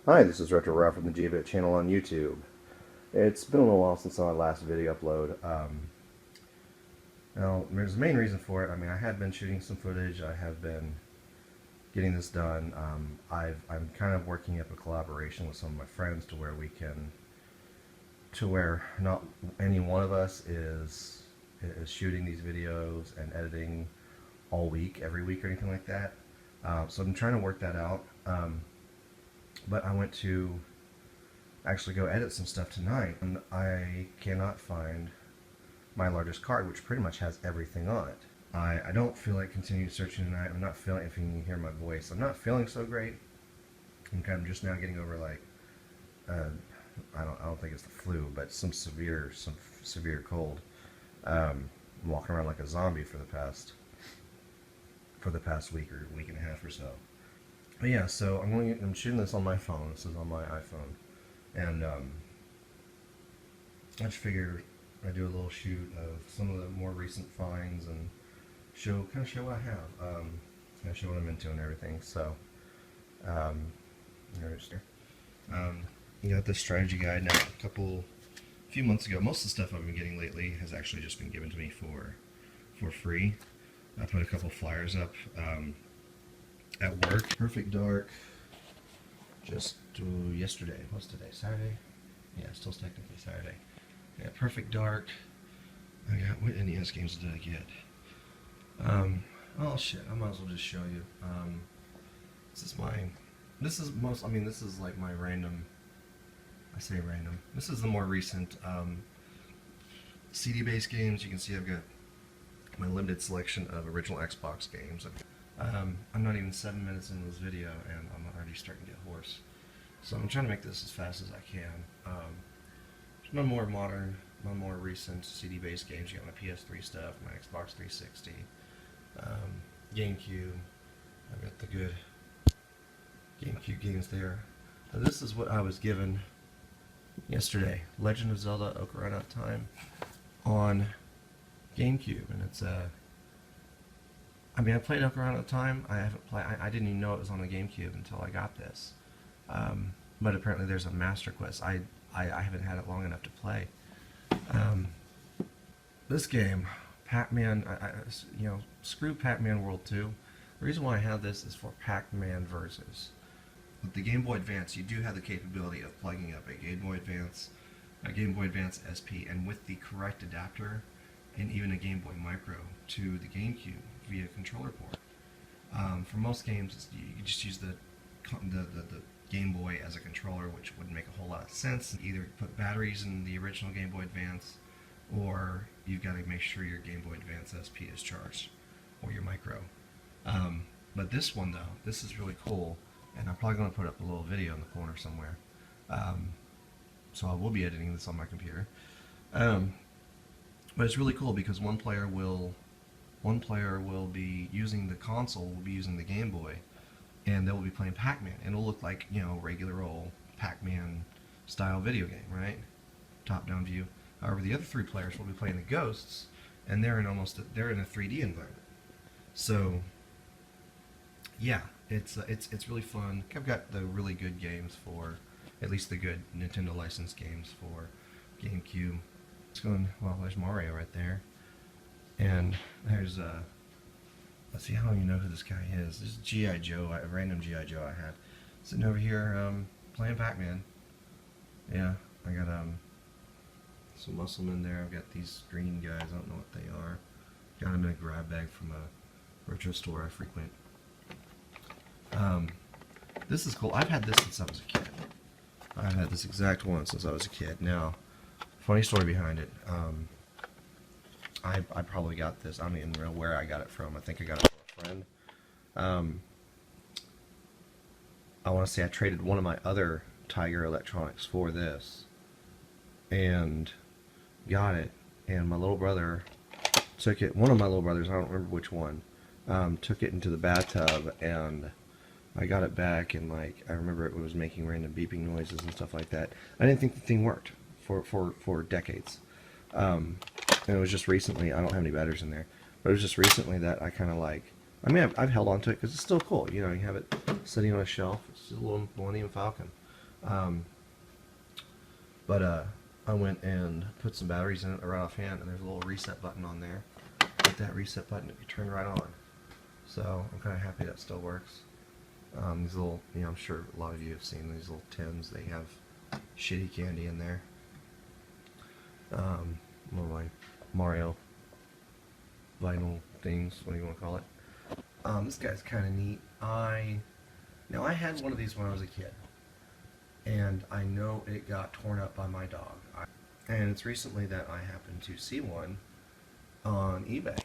Hi, this is Retro Ralph from the GBit channel on YouTube. It's been a little while since my last video upload. Now, there's the main reason for it. I mean, I had been shooting some footage. I have been getting this done. I'm kind of working up a collaboration with some of my friends to where not any one of us is shooting these videos and editing all week, every week, or anything like that. So I'm trying to work that out. But I went to actually go edit some stuff tonight, and I cannot find my largest card, which pretty much has everything on it. I don't feel like continuing searching tonight. I'm not feeling, if you can hear my voice, I'm not feeling so great. I'm kind of just now getting over, like, I don't think it's the flu, but some severe cold. I'm walking around like a zombie for the past week or week and a half or so. But yeah, so I'm shooting this on my phone. This is on my iPhone, and I just figured I'd do a little shoot of some of the more recent finds and kind of show what I have, kind of show what I'm into and everything. So, register. You got this strategy guide now. A few months ago. Most of the stuff I've been getting lately has actually just been given to me for free. I put a couple flyers up. At work. Perfect Dark. Just yesterday. What's today? Saturday? Yeah, still technically Saturday. Yeah, Perfect Dark. I got, what NES games did I get? Oh shit, I might as well just show you. This is like my random, I say random. This is the more recent CD-based games. You can see I've got my limited selection of original Xbox games. I'm not even 7 minutes into this video and I'm already starting to get hoarse. So I'm trying to make this as fast as I can. My more modern, my more recent CD-based games. You got my PS3 stuff, my Xbox 360, GameCube. I've got the good GameCube games there. Now this is what I was given yesterday. Legend of Zelda: Ocarina of Time on GameCube, and it's I mean, I played Ocarina of Time. I didn't even know it was on the GameCube until I got this. But apparently, there's a Master Quest. I haven't had it long enough to play. This game, Pac-Man. Screw Pac-Man World 2. The reason why I have this is for Pac-Man Versus. With the Game Boy Advance, you do have the capability of plugging up a Game Boy Advance SP, and with the correct adapter, and even a Game Boy Micro to the GameCube via controller port. For most games, you can just use the Game Boy as a controller, which wouldn't make a whole lot of sense. Either put batteries in the original Game Boy Advance, or you've got to make sure your Game Boy Advance SP is charged, or your Micro. But this one, though, this is really cool, and I'm probably going to put up a little video in the corner somewhere. So I will be editing this on my computer. But it's really cool because one player will be using the console, will be using the Game Boy, and they'll be playing Pac-Man, and it'll look like, regular old Pac-Man style video game, right? Top-down view. However, the other three players will be playing the Ghosts, and they're in a 3D environment. So, yeah, it's really fun. I've got the really good games for, at least the good Nintendo licensed games for GameCube. Well, there's Mario right there, and there's let's see, I don't even know who this guy is. This is G.I. Joe, a random G.I. Joe I had sitting over here playing Pac-Man. Yeah, I got some musclemen there. I've got these green guys. I don't know what they are. Got them in a grab bag from a retro store I frequent. This is cool. I've had this since I was a kid. I've had this exact one since I was a kid. Now, funny story behind it. I probably got this. I don't even know where I got it from. I think I got it from a friend. I want to say I traded one of my other Tiger electronics for this, and got it. And my little brother took it. One of my little brothers, I don't remember which one, took it into the bathtub, and I got it back, and I remember it was making random beeping noises and stuff like that. I didn't think the thing worked for decades. And it was just recently, I don't have any batteries in there, but it was just recently that I kind of I've held on to it because it's still cool. You have it sitting on a shelf. It's a little Millennium Falcon. Um, but I went and put some batteries in it right offhand, and there's a little reset button on there. Hit that reset button, it can turn right on. So I'm kind of happy that still works. These little, I'm sure a lot of you have seen these little tins. They have shitty candy in there. One of my Mario vinyl things, what do you want to call it? This guy's kind of neat. Now I had one of these when I was a kid, and I know it got torn up by my dog. And it's recently that I happened to see one on eBay.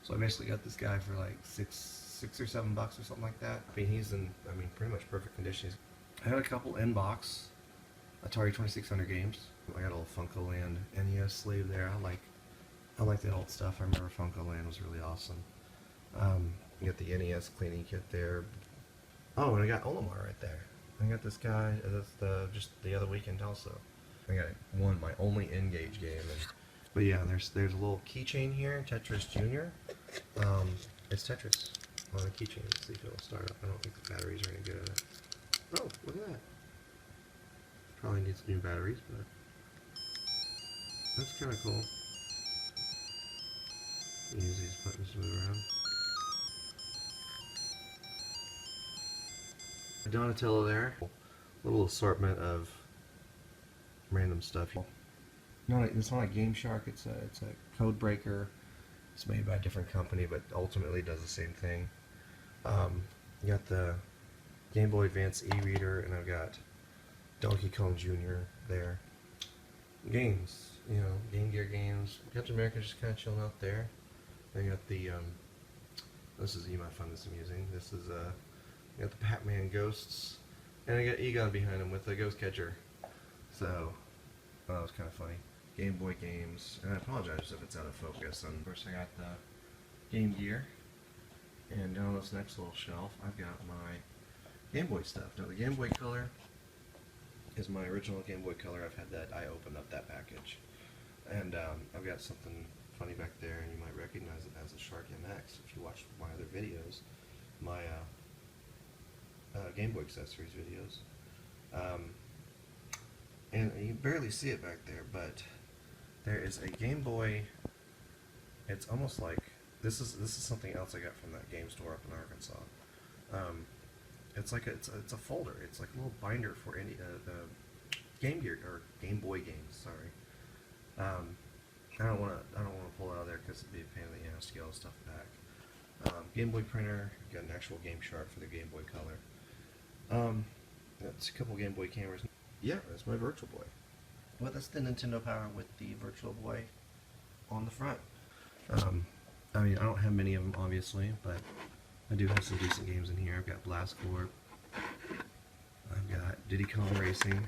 So I basically got this guy for like $6 or $7 or something like that. I mean, he's in, pretty much perfect condition. I had a couple in-box Atari 2600 games. I got a little Funko Land NES sleeve there. I like that old stuff. I remember Funko Land was really awesome. You got the NES cleaning kit there. Oh, and I got Olimar right there. I got this guy. That's just the other weekend also. I got my only N-Gage game. But yeah, there's a little keychain here, Tetris Junior. It's Tetris on a keychain. Let's see if it'll start up. I don't think the batteries are any good at it. Oh, look at that. Probably needs new batteries, but that's kind of cool. Use these buttons to move around. Donatello there. A little assortment of random stuff. It's not a Game Shark. It's a code breaker. It's made by a different company, but ultimately does the same thing. You got the Game Boy Advance e-reader, and I've got Donkey Kong Jr. there. Games, Game Gear games. Captain America's just kind of chilling out there. I got the you might find this amusing. This is I got the Pac-Man ghosts, and I got Egon behind him with the ghost catcher. So that was kind of funny. Game Boy games, and I apologize if it's out of focus. And first I got the Game Gear, and down this next little shelf I've got my Game Boy stuff. Now the Game Boy Color is my original Game Boy Color. I opened up that package, and I've got something funny back there, and you might recognize it as a Shark MX if you watched my other videos, my Game Boy accessories videos. And you barely see it back there, but there is a Game Boy. It's almost like this is something else I got from that game store up in Arkansas. It's a folder. It's like a little binder for any Game Gear or Game Boy games. Sorry. I don't want to pull it out of there because it'd be a pain in the ass to get all the stuff back. Game Boy printer. Got an actual Game Shark for the Game Boy Color. That's a couple Game Boy cameras. Yeah, that's my Virtual Boy. Well, that's the Nintendo Power with the Virtual Boy on the front. I don't have many of them, obviously, but I do have some decent games in here. I've got Blast Corp. I've got Diddy Kong Racing. Let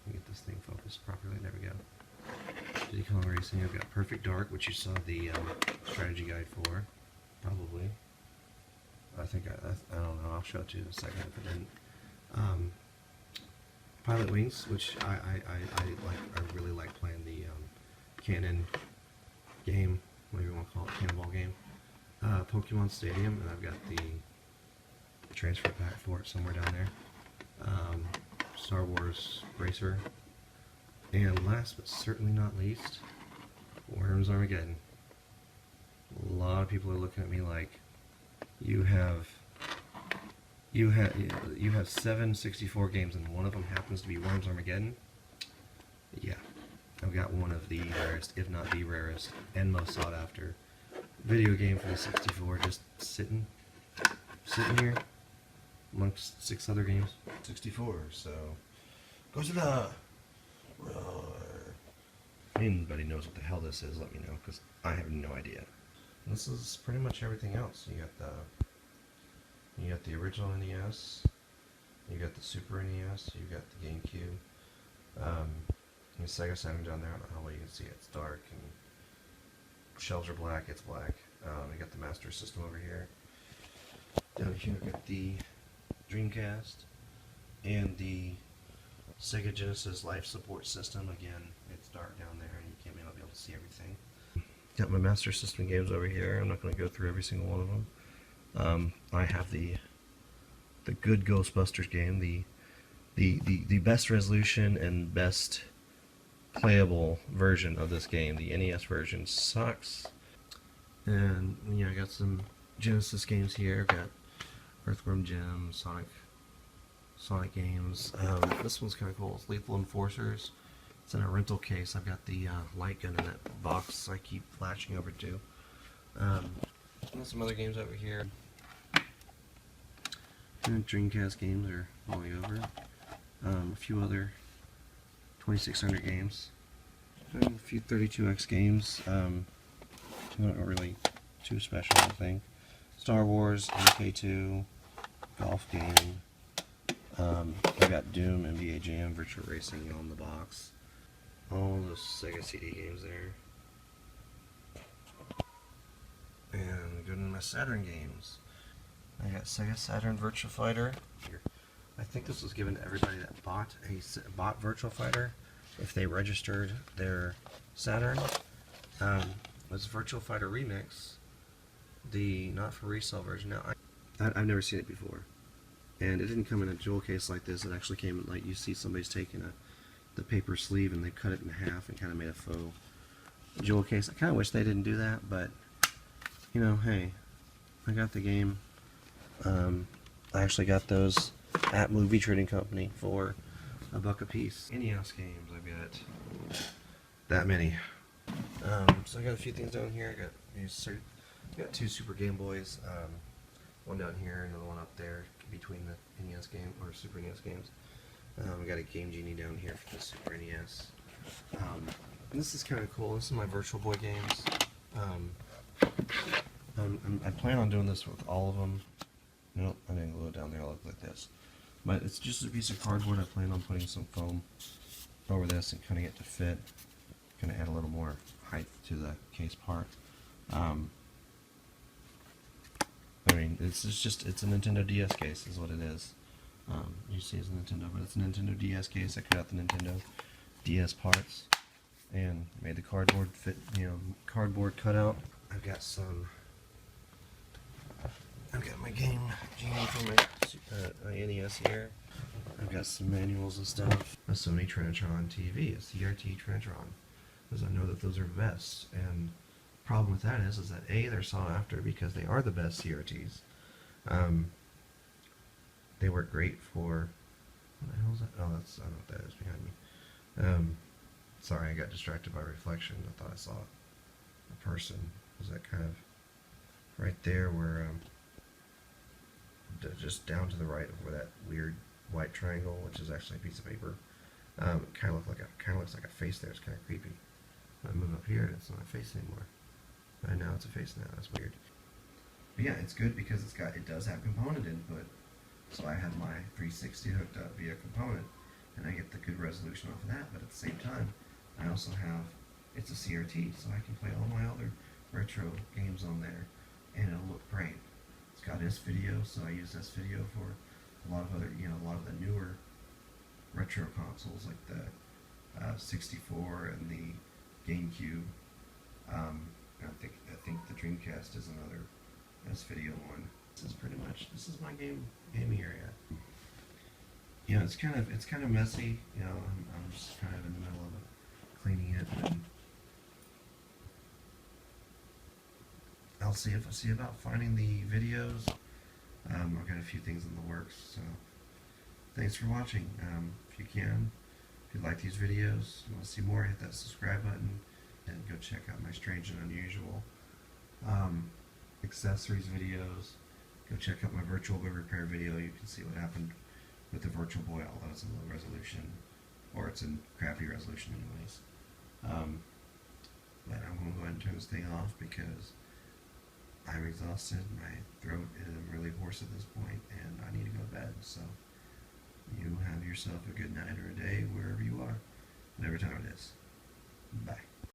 me get this thing focused properly. There we go. Diddy Kong Racing. I've got Perfect Dark, which you saw the strategy guide for, probably. I don't know. I'll show it to you in a second if I didn't. Pilot Wings, which I really like playing the Cannon game, whatever you want to call it, Cannonball game. Pokemon Stadium, and I've got the transfer pack for it somewhere down there. Star Wars Racer, and last but certainly not least, Worms Armageddon. A lot of people are looking at me like, you have 7 64 games and one of them happens to be Worms Armageddon. Yeah, I've got one of the rarest, if not the rarest, and most sought after video game for the 64, just sitting here amongst 6 other games. 64, so Godzilla! Roar. Anybody knows what the hell this is, let me know, because I have no idea. This is pretty much everything else. You got the original NES, you got the Super NES, you got the GameCube. The Sega Saturn down there, I don't know how well you can see it. It's dark and shelves are black, it's black. We got the Master System over here. Down here we got the Dreamcast and the Sega Genesis Life Support System. Again, it's dark down there and you may not be able to see everything. Got my Master System games over here. I'm not going to go through every single one of them. I have the the good Ghostbusters game, the best resolution and best playable version of this game. The NES version sucks. And yeah, I got some Genesis games here. I've got Earthworm Jim, Sonic games. This one's kind of cool. It's Lethal Enforcers. It's in a rental case. I've got the light gun in that box I keep flashing over to. And some other games over here. And Dreamcast games are all the way over. A few other 2600 games. And a few 32X games. Not really too special, I think. Star Wars, MK2, golf game. I got Doom, NBA Jam, Virtual Racing on the box. All those Sega CD games there. And go to my Saturn games. I got Sega Saturn Virtua Fighter. Here. I think this was given to everybody that bought Virtua Fighter if they registered their Saturn. It's Virtua Fighter Remix, the not for resale version. Now I've never seen it before, and it didn't come in a jewel case like this. It actually came in, like, you see somebody's taken the paper sleeve and they cut it in half and kind of made a faux jewel case. I kind of wish they didn't do that, but you know, hey, I got the game. I actually got those at Movie Trading Company for $1 a piece. NES games, I've got that many. So I got a few things down here. I got 2 Super Game Boys, one down here, another one up there between the NES game or Super NES games. I got a Game Genie down here for the Super NES. This is kind of cool. This is my Virtual Boy games. I plan on doing this with all of them. Nope, I didn't glue it down there. It'll look like this. But it's just a piece of cardboard. I plan on putting some foam over this and cutting it to fit. Going to add a little more height to the case part. I mean, it's a Nintendo DS case is what it is. You see it's a Nintendo, but it's a Nintendo DS case. I cut out the Nintendo DS parts and made the cardboard fit, cardboard cutout. I've got my Game Genie for my NES here. I've got some manuals and stuff. A Sony Trinitron TV, a CRT Trinitron, because I know that those are best. And the problem with that is that A, they're sought after because they are the best CRTs. They work great for, what the hell is that? Oh, I don't know what that is behind me. Sorry, I got distracted by reflection. I thought I saw a person. Was that kind of right there where, just down to the right of where that weird white triangle, which is actually a piece of paper, it kind of looks like a face there. It's kind of creepy. When I move up here, it's not a face anymore. But now it's a face now. That's weird. But yeah, it's good because it does have component input. So I have my 360 hooked up via component, and I get the good resolution off of that. But at the same time, I also have, it's a CRT, so I can play all my other retro games on there, and it'll look great. It's got S-Video, so I use S-Video for a lot of other, a lot of the newer retro consoles like the 64 and the GameCube. I think the Dreamcast is another S-Video one. This is my gaming area. It's kind of messy. I'm just kind of in the middle of it, cleaning it. And I'll see about finding the videos. I've got a few things in the works. So thanks for watching. If you like these videos, you want to see more, hit that subscribe button and go check out my strange and unusual accessories videos. Go check out my Virtual Boy repair video. You can see what happened with the Virtual Boy, although it's in low resolution, or it's in crappy resolution anyways. But I'm going to go ahead and turn this thing off because I'm exhausted, my throat is really hoarse at this point, and I need to go to bed. So you have yourself a good night or a day wherever you are, whatever time it is. Bye.